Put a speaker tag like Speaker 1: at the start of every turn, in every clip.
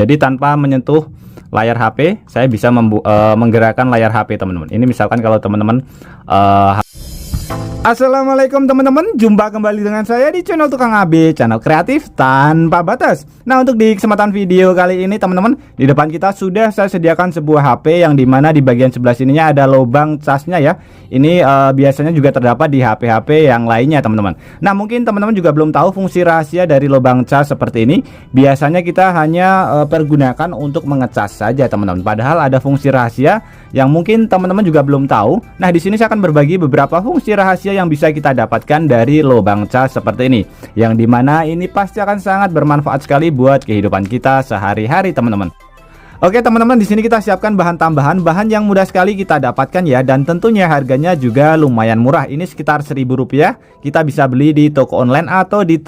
Speaker 1: Jadi tanpa menyentuh layar HP, saya bisa menggerakkan layar HP teman-teman. Ini misalkan kalau teman-teman Assalamualaikum teman-teman, jumpa kembali dengan saya di channel Tukang AB, channel kreatif tanpa batas. Nah, untuk di kesempatan video kali ini teman-teman, di depan kita sudah saya sediakan sebuah HP yang dimana di bagian sebelah sininya ada lubang casnya ya. Ini biasanya juga terdapat di HP-HP yang lainnya teman-teman. Nah, mungkin teman-teman juga belum tahu fungsi rahasia dari lubang cas seperti ini. Biasanya kita hanya pergunakan untuk mengecas saja teman-teman. Padahal ada fungsi rahasia yang mungkin teman-teman juga belum tahu. Nah, di sini saya akan berbagi beberapa fungsi rahasia yang bisa kita dapatkan dari lubang cas seperti ini, yang dimana ini pasti akan sangat bermanfaat sekali buat kehidupan kita sehari-hari teman-teman. Oke teman-teman, di sini kita siapkan bahan tambahan, bahan yang mudah sekali kita dapatkan ya, dan tentunya harganya juga lumayan murah. Ini sekitar Rp1.000. Kita bisa beli di toko online atau di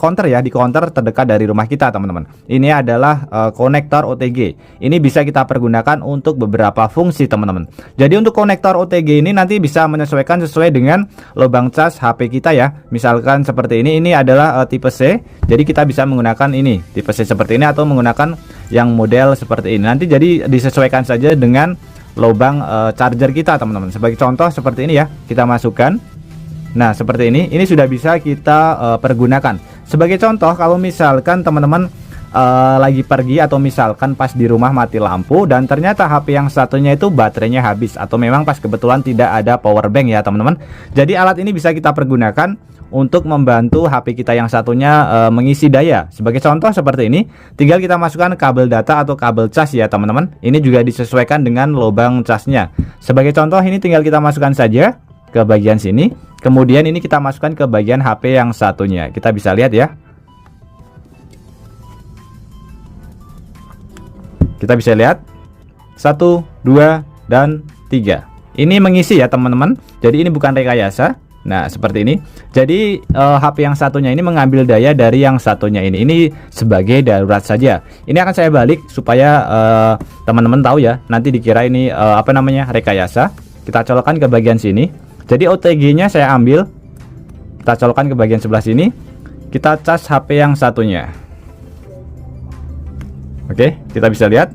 Speaker 1: counter ya, di counter terdekat dari rumah kita teman-teman. Ini adalah konektor OTG. Ini bisa kita pergunakan untuk beberapa fungsi teman-teman. Jadi untuk konektor OTG ini nanti bisa menyesuaikan sesuai dengan lubang cas HP kita ya. Misalkan seperti ini adalah tipe C. Jadi kita bisa menggunakan ini tipe C seperti ini, atau menggunakan yang model seperti ini. Nanti jadi disesuaikan saja dengan lubang charger kita teman-teman. Sebagai contoh seperti ini ya, kita masukkan. Nah seperti ini sudah bisa kita pergunakan. Sebagai contoh, kalau misalkan teman-teman lagi pergi, atau misalkan pas di rumah mati lampu dan ternyata HP yang satunya itu baterainya habis, atau memang pas kebetulan tidak ada power bank ya teman-teman. Jadi alat ini bisa kita pergunakan untuk membantu HP kita yang satunya mengisi daya. Sebagai contoh seperti ini, tinggal kita masukkan kabel data atau kabel cas ya teman-teman. Ini juga disesuaikan dengan lubang casnya. Sebagai contoh, ini tinggal kita masukkan saja ke bagian sini. Kemudian ini kita masukkan ke bagian HP yang satunya. Kita bisa lihat ya. Kita bisa lihat 1, 2, dan 3. Ini mengisi ya teman-teman. Jadi ini bukan rekayasa. Nah seperti ini. Jadi HP yang satunya ini mengambil daya dari yang satunya ini. Ini sebagai darurat saja. Ini akan saya balik supaya teman-teman tahu ya. Nanti dikira ini rekayasa. Kita colokkan ke bagian sini. Jadi OTG-nya saya ambil. Kita colokkan ke bagian sebelah sini. Kita cas HP yang satunya. Oke, kita bisa lihat.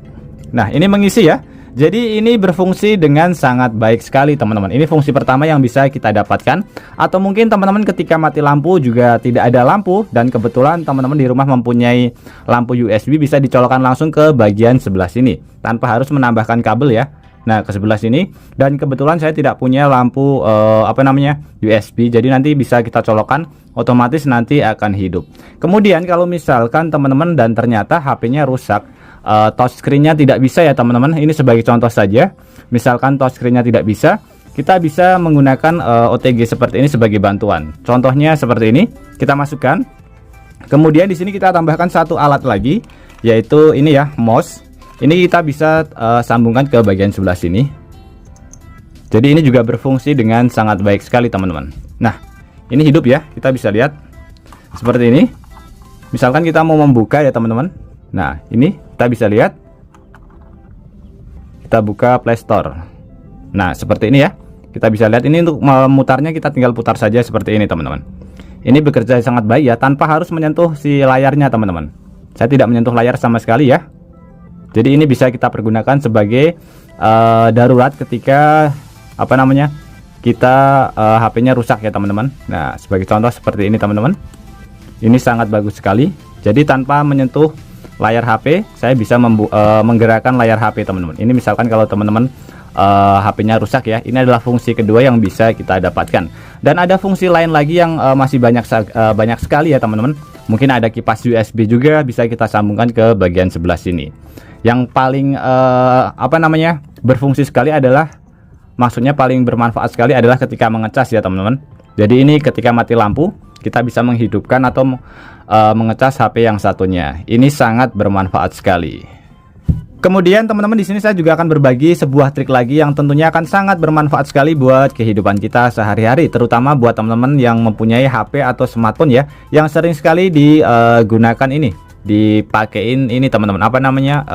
Speaker 1: Nah ini mengisi ya. Jadi ini berfungsi dengan sangat baik sekali teman-teman. Ini fungsi pertama yang bisa kita dapatkan. Atau mungkin teman-teman ketika mati lampu juga tidak ada lampu, dan kebetulan teman-teman di rumah mempunyai lampu USB, bisa dicolokkan langsung ke bagian sebelah sini tanpa harus menambahkan kabel ya. Nah ke sebelah sini, dan kebetulan saya tidak punya lampu USB, jadi nanti bisa kita colokkan, otomatis nanti akan hidup. Kemudian kalau misalkan teman-teman dan ternyata HP-nya rusak, touchscreen-nya tidak bisa ya teman-teman. Ini sebagai contoh saja. Misalkan touchscreen-nya tidak bisa, kita bisa menggunakan OTG seperti ini sebagai bantuan. Contohnya seperti ini, kita masukkan. Kemudian di sini kita tambahkan satu alat lagi, yaitu ini ya, mouse. Ini kita bisa sambungkan ke bagian sebelah sini. Jadi ini juga berfungsi dengan sangat baik sekali teman-teman. Nah ini hidup ya, kita bisa lihat seperti ini. Misalkan kita mau membuka ya teman-teman. Nah ini kita bisa lihat, kita buka Play Store. Nah seperti ini ya, kita bisa lihat. Ini untuk memutarnya kita tinggal putar saja seperti ini teman-teman. Ini bekerja sangat baik ya, tanpa harus menyentuh si layarnya teman-teman. Saya tidak menyentuh layar sama sekali ya. Jadi ini bisa kita pergunakan sebagai darurat ketika kita HP-nya rusak ya teman-teman. Nah sebagai contoh seperti ini teman-teman. Ini sangat bagus sekali. Jadi tanpa menyentuh layar HP, saya bisa menggerakkan layar HP teman-teman. Ini misalkan kalau teman-teman HP-nya rusak ya, ini adalah fungsi kedua yang bisa kita dapatkan. Dan ada fungsi lain lagi yang masih banyak sekali ya teman-teman. Mungkin ada kipas USB juga, bisa kita sambungkan ke bagian sebelah sini. Yang paling berfungsi sekali adalah, maksudnya paling bermanfaat sekali adalah ketika mengecas ya teman-teman. Jadi ini ketika mati lampu, kita bisa menghidupkan atau mengecas HP yang satunya. Ini sangat bermanfaat sekali. Kemudian teman-teman, di sini saya juga akan berbagi sebuah trik lagi yang tentunya akan sangat bermanfaat sekali buat kehidupan kita sehari-hari, terutama buat teman-teman yang mempunyai HP atau smartphone ya, yang sering sekali digunakan ini. dipakein ini teman-teman, apa namanya,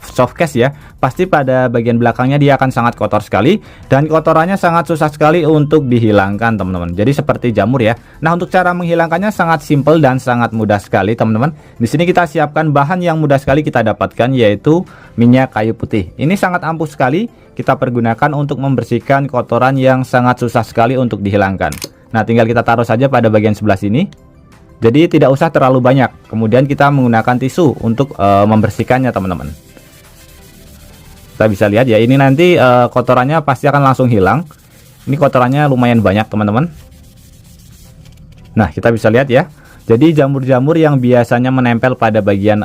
Speaker 1: soft case ya, pasti pada bagian belakangnya dia akan sangat kotor sekali dan kotorannya sangat susah sekali untuk dihilangkan teman-teman. Jadi seperti jamur ya. Nah, untuk cara menghilangkannya sangat simple dan sangat mudah sekali teman-teman. Di sini kita siapkan bahan yang mudah sekali kita dapatkan, yaitu minyak kayu putih. Ini sangat ampuh sekali kita pergunakan untuk membersihkan kotoran yang sangat susah sekali untuk dihilangkan. Nah, tinggal kita taruh saja pada bagian sebelah sini. Jadi tidak usah terlalu banyak. Kemudian kita menggunakan tisu untuk membersihkannya teman-teman. Kita bisa lihat ya, ini nanti kotorannya pasti akan langsung hilang. Ini kotorannya lumayan banyak teman-teman. Nah, kita bisa lihat ya. Jadi jamur-jamur yang biasanya menempel pada bagian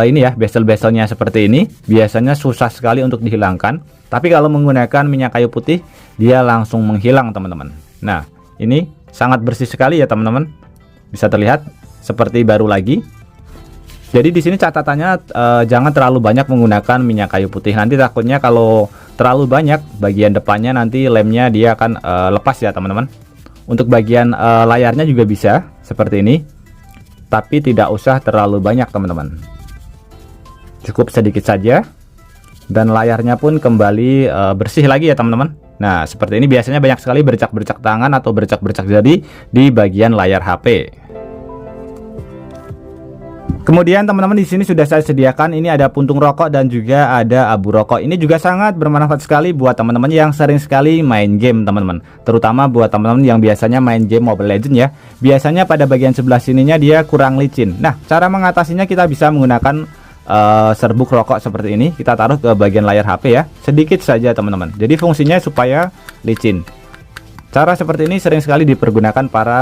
Speaker 1: ini ya, besel-beselnya seperti ini, biasanya susah sekali untuk dihilangkan. Tapi kalau menggunakan minyak kayu putih, dia langsung menghilang teman-teman. Nah, ini sangat bersih sekali ya teman-teman. Bisa terlihat seperti baru lagi. Jadi di sini catatannya jangan terlalu banyak menggunakan minyak kayu putih. Nanti takutnya kalau terlalu banyak, bagian depannya nanti lemnya dia akan lepas ya teman-teman. Untuk bagian layarnya juga bisa seperti ini. Tapi tidak usah terlalu banyak teman-teman. Cukup sedikit saja. Dan layarnya pun kembali bersih lagi ya teman-teman. Nah, seperti ini biasanya banyak sekali bercak-bercak tangan atau bercak-bercak jari di bagian layar HP. Kemudian teman-teman, di sini sudah saya sediakan, ini ada puntung rokok dan juga ada abu rokok. Ini juga sangat bermanfaat sekali buat teman-teman yang sering sekali main game teman-teman. Terutama buat teman-teman yang biasanya main game Mobile Legends ya. Biasanya pada bagian sebelah sininya dia kurang licin. Nah, cara mengatasinya kita bisa menggunakan serbuk rokok seperti ini. Kita taruh ke bagian layar HP ya, sedikit saja teman-teman. Jadi fungsinya supaya licin. Cara seperti ini sering sekali dipergunakan para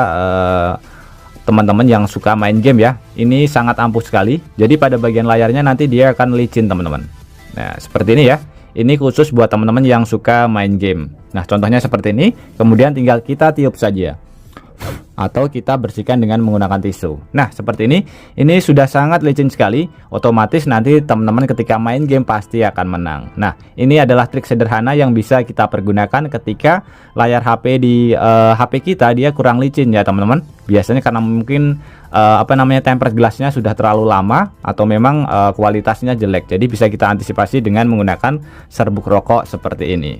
Speaker 1: teman-teman yang suka main game ya. Ini sangat ampuh sekali. Jadi pada bagian layarnya nanti dia akan licin teman-teman. Nah, seperti ini ya. Ini khusus buat teman-teman yang suka main game. Nah, contohnya seperti ini. Kemudian tinggal kita tiup saja, atau kita bersihkan dengan menggunakan tisu. Nah, seperti ini. Ini sudah sangat licin sekali. Otomatis nanti teman-teman ketika main game pasti akan menang. Nah, ini adalah trik sederhana yang bisa kita pergunakan ketika layar HP di HP kita dia kurang licin ya teman-teman. Biasanya karena mungkin tempered gelasnya sudah terlalu lama atau memang kualitasnya jelek. Jadi bisa kita antisipasi dengan menggunakan serbuk rokok seperti ini.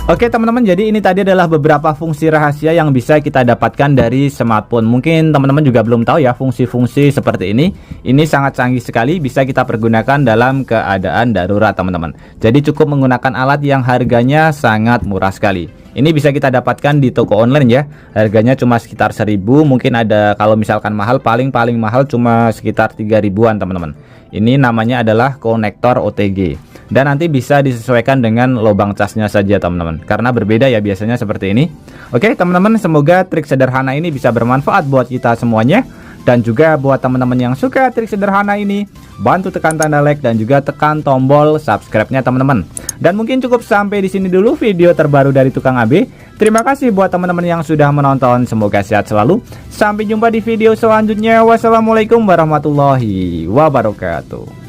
Speaker 1: Oke teman-teman, jadi ini tadi adalah beberapa fungsi rahasia yang bisa kita dapatkan dari smartphone. Mungkin teman-teman juga belum tahu ya fungsi-fungsi seperti ini. Ini sangat canggih sekali, bisa kita pergunakan dalam keadaan darurat teman-teman. Jadi cukup menggunakan alat yang harganya sangat murah sekali. Ini bisa kita dapatkan di toko online ya. Harganya cuma sekitar 1000, mungkin ada kalau misalkan mahal paling mahal cuma sekitar 3000-an teman-teman. Ini namanya adalah konektor OTG. Dan nanti bisa disesuaikan dengan lubang casnya saja teman-teman, karena berbeda ya biasanya seperti ini. Oke teman-teman, semoga trik sederhana ini bisa bermanfaat buat kita semuanya. Dan juga buat teman-teman yang suka trik sederhana ini, bantu tekan tanda like dan juga tekan tombol subscribe-nya teman-teman. Dan mungkin cukup sampai di sini dulu video terbaru dari Tukang AB. Terima kasih buat teman-teman yang sudah menonton, semoga sehat selalu. Sampai jumpa di video selanjutnya. Wassalamualaikum warahmatullahi wabarakatuh.